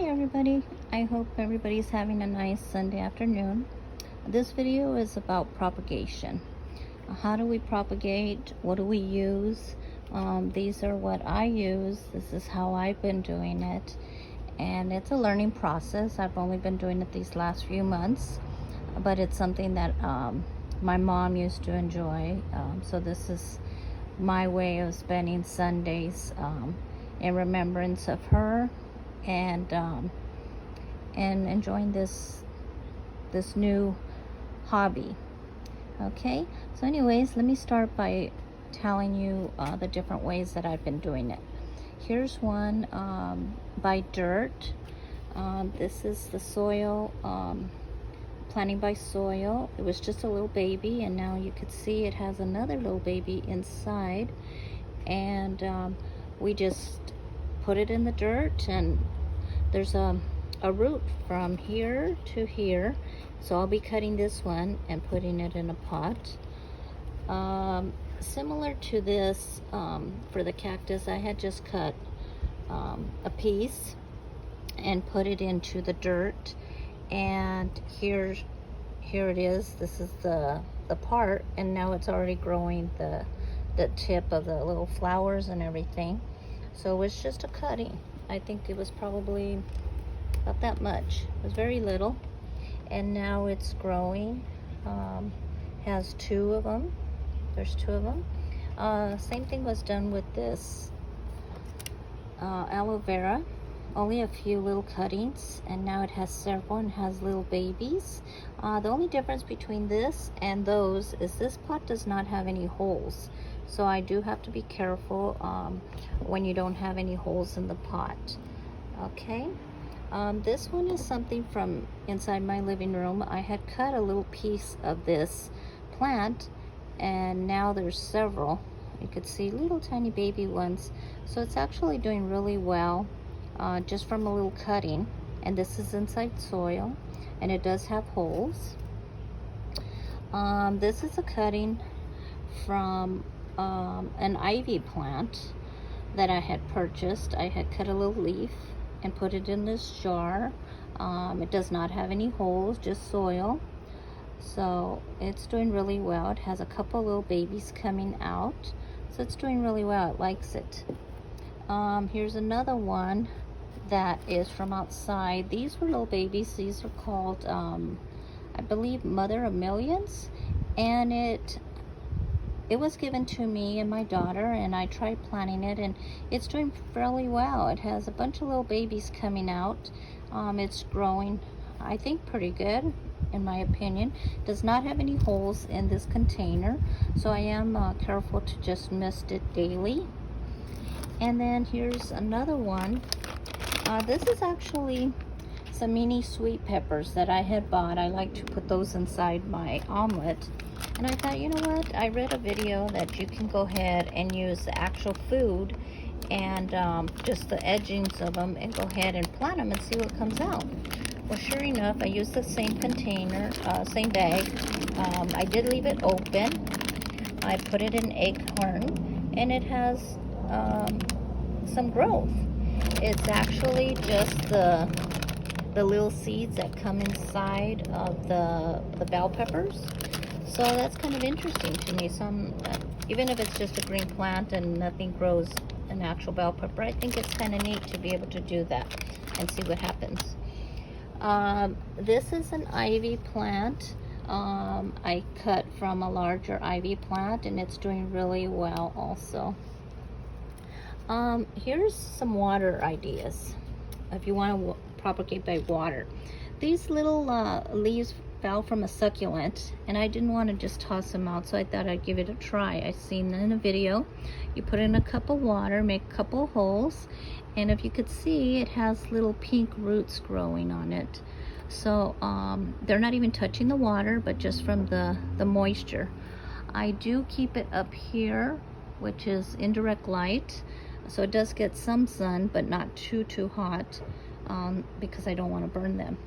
everybody, I hope everybody's having a nice Sunday afternoon. This video is about propagation. How do we propagate? What do we use? These are what I use. This is how I've been doing it, and it's a learning process. I've only been doing it these last few months, but it's something that my mom used to enjoy, so this is my way of spending Sundays in remembrance of her, and enjoying this new hobby. Okay, so anyways, let me start by telling you the different ways that I've been doing it. Here's one by dirt. This is the soil, planting by soil. It was just a little baby, and now you could see it has another little baby inside, and we just put it in the dirt, and there's a root from here to here, so I'll be cutting this one and putting it in a pot. Similar to this, for the cactus, I had just cut a piece and put it into the dirt, and here it is. This is the part, and now it's already growing the tip of the little flowers and everything. So it was just a cutting. I think it was probably about that much. It was very little, and now it's growing. Has two of them. There's two of them. Same thing was done with this aloe vera. Only a few little cuttings, and now it has several and has little babies. The only difference between this and those is this pot does not have any holes, so I do have to be careful when you don't have any holes in the pot. Okay, this one is something from inside my living room. I had cut a little piece of this plant, and now there's several. You could see little tiny baby ones, so it's actually doing really well. Just from a little cutting, and this is inside soil, and it does have holes. This is a cutting from an ivy plant that I had purchased. I had cut a little leaf and put it in this jar. It does not have any holes, just soil, so it's doing really well. It has a couple little babies coming out, so it's doing really well. It likes it. Here's another one that is from outside. These were little babies. These are called I believe Mother of Millions, and it was given to me and my daughter, and I tried planting it, and it's doing fairly well. It has a bunch of little babies coming out. It's growing, I think, pretty good in my opinion. Does not have any holes in this container, so I am careful to just mist it daily. And then here's another one. This is actually some mini sweet peppers that I had bought. I like to put those inside my omelet. And I thought, you know what? I read a video that you can go ahead and use the actual food and just the edgings of them, and go ahead and plant them and see what comes out. Well, sure enough, I used the same container, same bag. I did leave it open. I put it in acorn, and it has some growth. It's actually just the little seeds that come inside of the bell peppers, so that's kind of interesting to me. Even if it's just a green plant and nothing grows an actual bell pepper, I think it's kind of neat to be able to do that and see what happens. This is an ivy plant. I cut from a larger ivy plant, and it's doing really well also. Here's some water ideas if you want to propagate by water. These little leaves fell from a succulent, and I didn't want to just toss them out, so I thought I'd give it a try. I seen in a video, you put in a cup of water, make a couple holes, and if you could see, it has little pink roots growing on it. So they're not even touching the water, but just from the moisture. I do keep it up here, which is indirect light, so it does get some sun, but not too hot, because I don't want to burn them.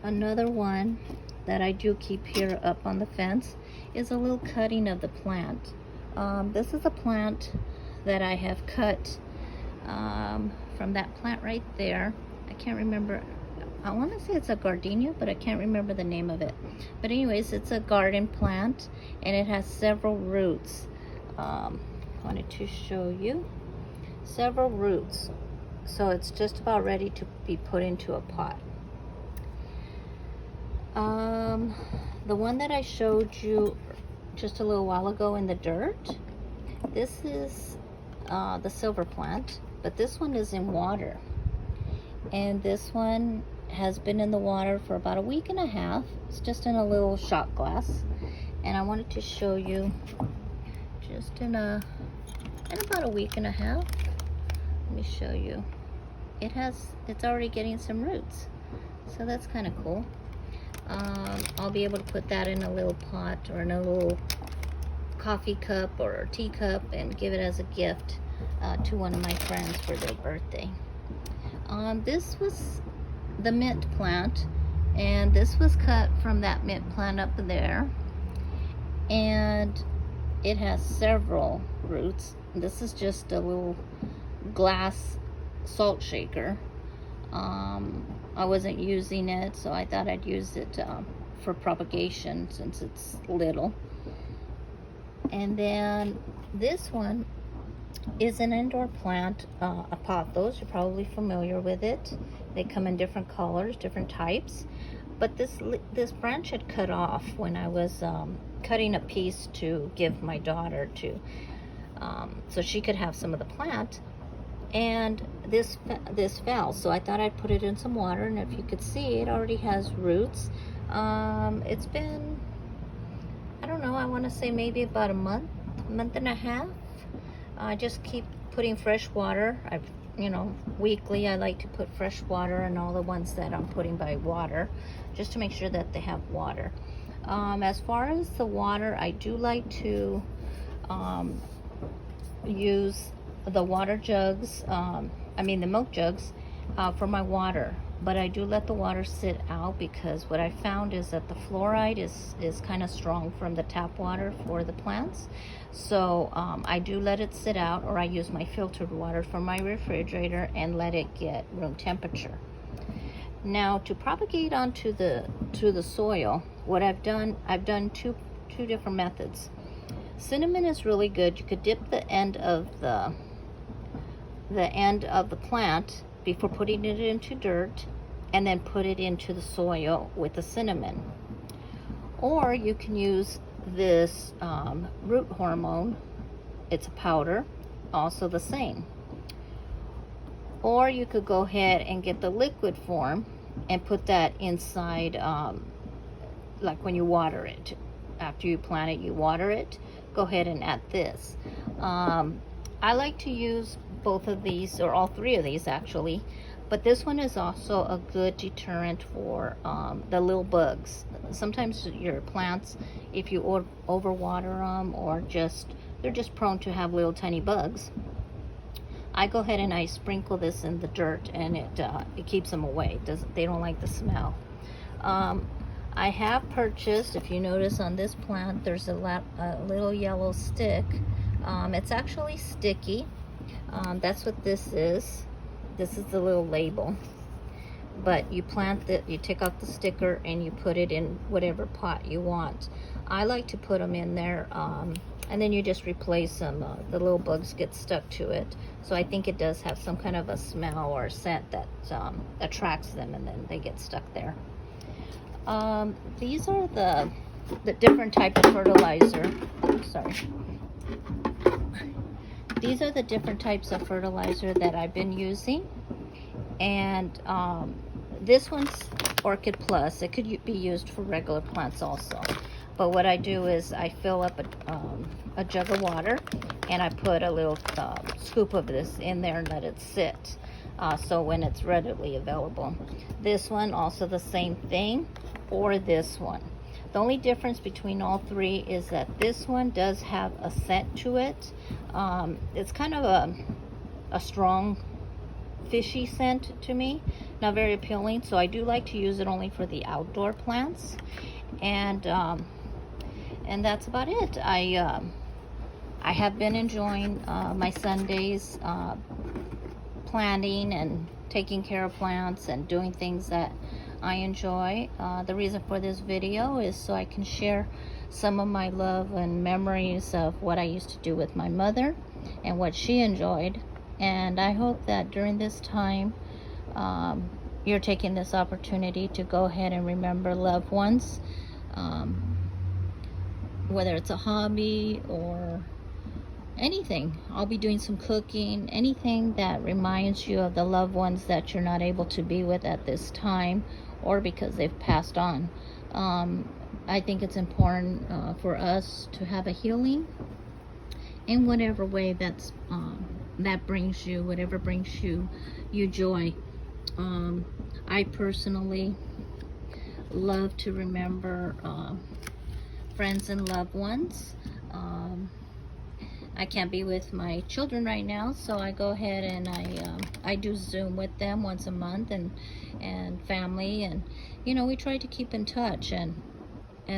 Another one that I do keep here up on the fence is a little cutting of the plant. This is a plant that I have cut from that plant right there. I can't remember. I want to say it's a gardenia, but I can't remember the name of it. But anyways, it's a garden plant, and it has several roots. Wanted to show you several roots. So it's just about ready to be put into a pot. The one that I showed you just a little while ago in the dirt, this is the silver plant, but this one is in water. And this one has been in the water for about a week and a half. It's just in a little shot glass. And I wanted to show you just in about a week and a half. Let me show you. It's already getting some roots. So that's kind of cool. I'll be able to put that in a little pot or in a little coffee cup or teacup and give it as a gift to one of my friends for their birthday. This was the mint plant, and this was cut from that mint plant up there, and it has several roots. This is just a little glass salt shaker. I wasn't using it, so I thought I'd use it for propagation since it's little. And then this one is an indoor plant, a pothos. You're probably familiar with it. They come in different colors, different types. But this branch had cut off when I was cutting a piece to give my daughter to, so she could have some of the plant. And this fell, so I thought I'd put it in some water, and if you could see, it already has roots. It's been, I don't know, I want to say maybe about a month and a half. I just keep putting fresh water. Weekly I like to put fresh water in all the ones that I'm putting by water, just to make sure that they have water. As far as the water, I do like to use the water jugs, the milk jugs, for my water. But I do let the water sit out, because what I found is that the fluoride is kind of strong from the tap water for the plants. So I do let it sit out, or I use my filtered water from my refrigerator and let it get room temperature. Now, to propagate onto the soil, what I've done two different methods. Cinnamon is really good. You could dip the end of the plant before putting it into dirt, and then put it into the soil with the cinnamon. Or you can use this root hormone. It's a powder, also the same. Or you could go ahead and get the liquid form and put that inside, like when you water it. After you plant it, you water it. Go ahead and add this. I like to use both of these, or all three of these actually, but this one is also a good deterrent for the little bugs. Sometimes your plants, if you overwater them, or they're just prone to have little tiny bugs. I go ahead and I sprinkle this in the dirt, and it keeps them away. They don't like the smell. I have purchased, if you notice on this plant, there's a little yellow stick. It's actually sticky. That's what this is. This is the little label. But you plant it, you take out the sticker, and you put it in whatever pot you want. I like to put them in there, and then you just replace them. The little bugs get stuck to it. So I think it does have some kind of a smell or scent that attracts them, and then they get stuck there. These are the different type of fertilizer. Sorry. These are the different types of fertilizer that I've been using. And this one's Orchid Plus. It could be used for regular plants also. But what I do is I fill up a jug of water, and I put a little scoop of this in there and let it sit. So when it's readily available. This one also the same thing, or this one. The only difference between all three is that this one does have a scent to it. It's kind of a strong fishy scent to me, not very appealing. So I do like to use it only for the outdoor plants, and that's about it. I have been enjoying my Sundays planting and taking care of plants and doing things that I enjoy. The reason for this video is so I can share some of my love and memories of what I used to do with my mother and what she enjoyed. And I hope that during this time, you're taking this opportunity to go ahead and remember loved ones, whether it's a hobby or anything. I'll be doing some cooking, anything that reminds you of the loved ones that you're not able to be with at this time, or because they've passed on. I think it's important for us to have a healing in whatever way that brings you, whatever brings you joy. I personally love to remember friends and loved ones. I can't be with my children right now, so I go ahead and I do Zoom with them once a month, and family, and we try to keep in touch, and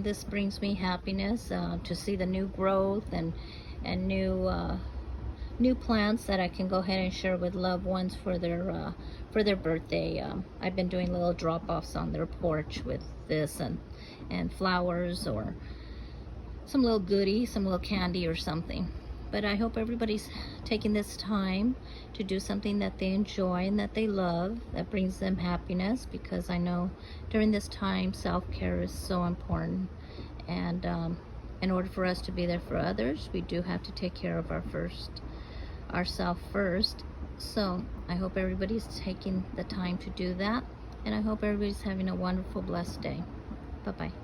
this brings me happiness to see the new growth and new plants that I can go ahead and share with loved ones for their birthday. I've been doing little drop-offs on their porch with this and flowers, or some little goodie, some little candy or something. But I hope everybody's taking this time to do something that they enjoy and that they love, that brings them happiness, because I know during this time self-care is so important. And in order for us to be there for others, we do have to take care of ourselves first. So I hope everybody's taking the time to do that, and I hope everybody's having a wonderful, blessed day. Bye-bye.